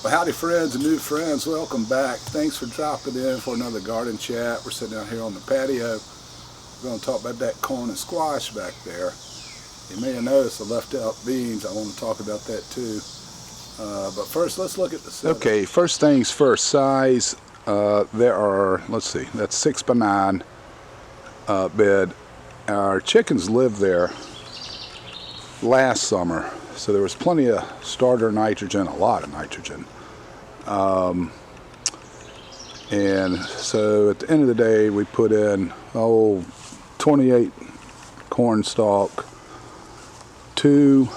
Well, howdy friends and new friends, welcome back. Thanks for dropping in for another garden chat. We're sitting out here on the patio. We're going to talk about that corn and squash back there. You may have noticed I left out beans. I want to talk about that too. But first, let's look at the setup. Okay, first things first, size. There are, let's see, that's 6 by 9 bed. Our chickens lived there last summer, so there was plenty of starter nitrogen, a lot of nitrogen. And so at the end of the day, we put in 28 corn stalk, 2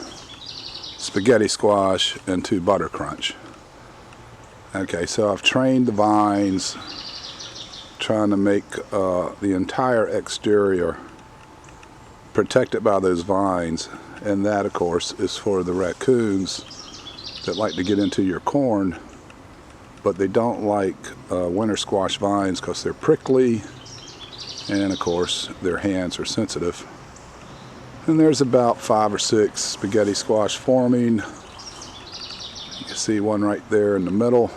spaghetti squash, and 2 butter crunch. Okay, so I've trained the vines, trying to make the entire exterior protected by those vines, and that of course is for the raccoons that like to get into your corn, but they don't like winter squash vines because they're prickly, and of course their hands are sensitive. And there's about 5 or 6 spaghetti squash forming. You can see one right there in the middle.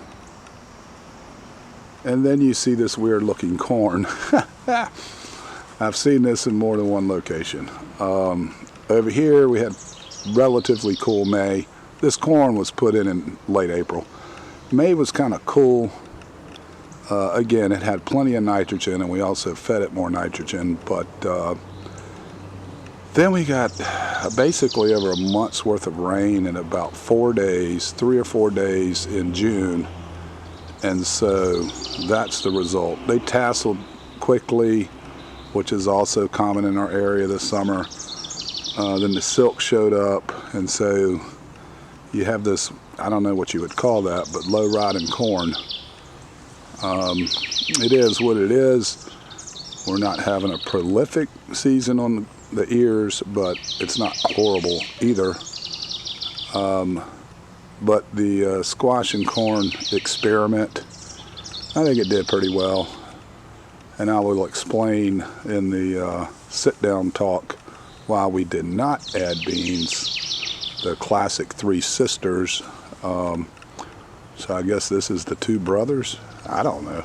And then you see this weird looking corn. I've seen this in more than one location. Over here we had relatively cool May. This corn was put in late April. May was kind of cool. Again, it had plenty of nitrogen, and we also fed it more nitrogen, but then we got basically over a month's worth of rain in about 4 days, 3 or 4 days in June. And so that's the result. They tasseled quickly, which is also common in our area this summer. Then the silk showed up, and so you have this, I don't know what you would call that, but low riding corn. It is what it is. We're not having a prolific season on the ears, but it's not horrible either. But the squash and corn experiment, I think it did pretty well. And I will explain in the sit-down talk why we did not add beans, the classic 3 sisters. So I guess this is the 2 brothers. I don't know.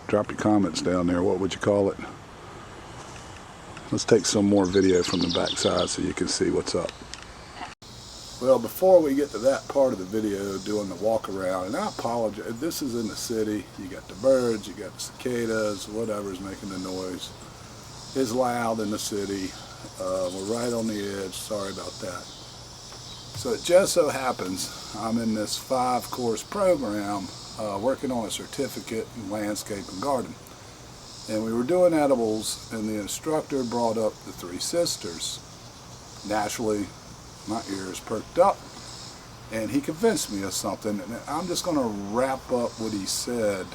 Drop your comments down there. What would you call it? Let's take some more video from the backside so you can see what's up. Well, before we get to that part of the video, doing the walk around, and I apologize, this is in the city. You got the birds, you got the cicadas, whatever's making the noise. It's loud in the city. We're right on the edge. Sorry about that. So it just so happens I'm in this 5-course program working on a certificate in landscape and garden. And we were doing edibles, and the instructor brought up the 3 sisters. Naturally, my ears perked up, and he convinced me of something, and I'm just going to wrap up what he said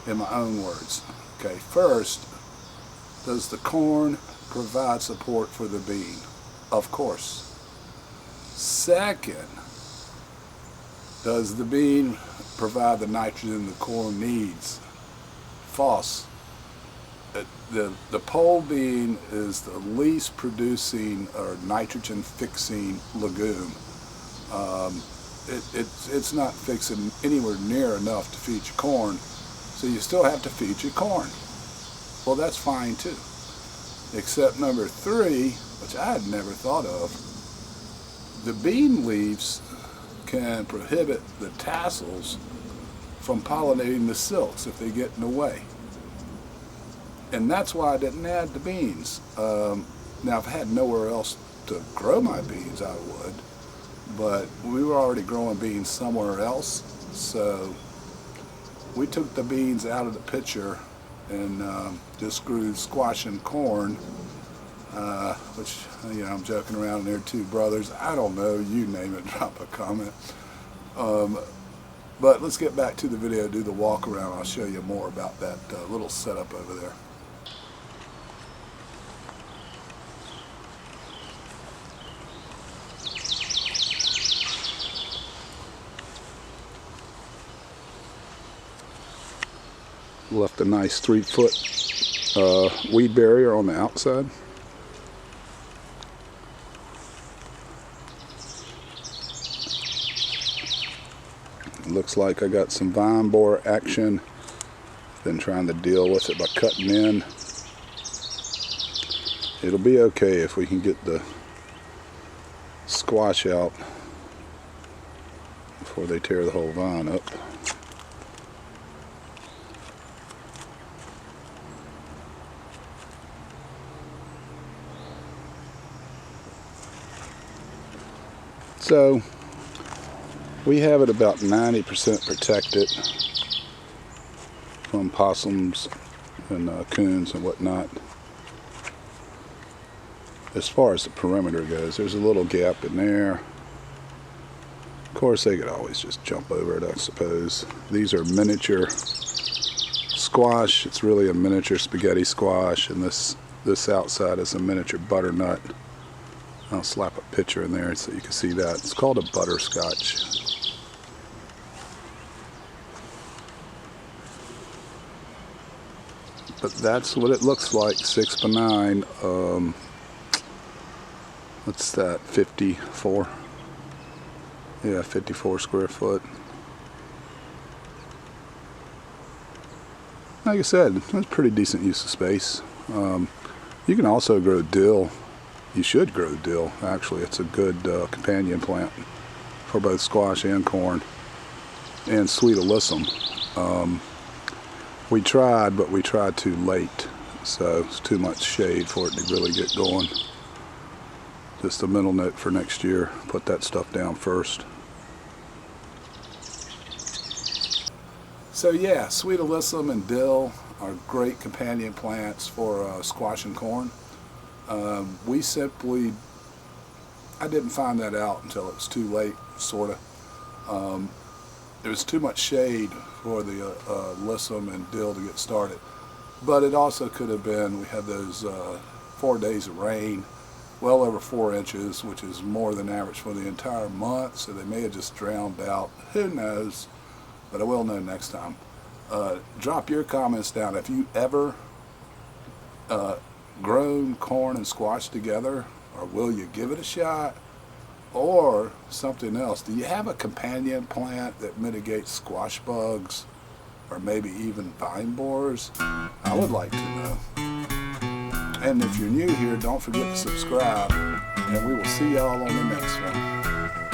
in my own words. Okay, first, does the corn provide support for the bean? Of course. Second, does the bean provide the nitrogen the corn needs? False. The pole bean is the least producing or nitrogen fixing legume. It's not fixing anywhere near enough to feed your corn, so you still have to feed your corn. Well, that's fine too. Except number 3, which I had never thought of, the bean leaves can prohibit the tassels from pollinating the silks if they get in the way. And that's why I didn't add the beans. Now, if I had nowhere else to grow my beans, I would. But we were already growing beans somewhere else, so we took the beans out of the picture and just grew squash and corn, which, you know, I'm joking around there, 2 brothers. I don't know, you name it, drop a comment. But let's get back to the video, do the walk around. I'll show you more about that little setup over there. Left a nice 3-foot weed barrier on the outside. It looks like I got some vine borer action. Been trying to deal with it by cutting in. It'll be okay if we can get the squash out before they tear the whole vine up. So we have it about 90% protected from possums and coons and whatnot. As far as the perimeter goes, there's a little gap in there. Of course, they could always just jump over it, I suppose. These are miniature squash. It's really a miniature spaghetti squash, and this outside is a miniature butternut. I'll slap a picture in there so you can see that. It's called a butterscotch. But that's what it looks like, 6 by 9. What's that, 54? Yeah, 54 square foot. Like I said, that's pretty decent use of space. You can also grow dill. You should grow dill, actually. It's a good companion plant for both squash and corn. And sweet alyssum. We tried, but we tried too late. So it's too much shade for it to really get going. Just a mental note for next year. Put that stuff down first. So yeah, sweet alyssum and dill are great companion plants for squash and corn. I didn't find that out until it was too late, sort of. There was too much shade for the alyssum and dill to get started. But it also could have been, we had those 4 days of rain, well over 4 inches, which is more than average for the entire month, so they may have just drowned out. Who knows? But I will know next time. Drop your comments down. If you ever grown corn and squash together, or will you give it a shot, or something else? Do you have a companion plant that mitigates squash bugs, or maybe even vine borers? I would like to know. And if you're new here, don't forget to subscribe, and we will see y'all on the next one.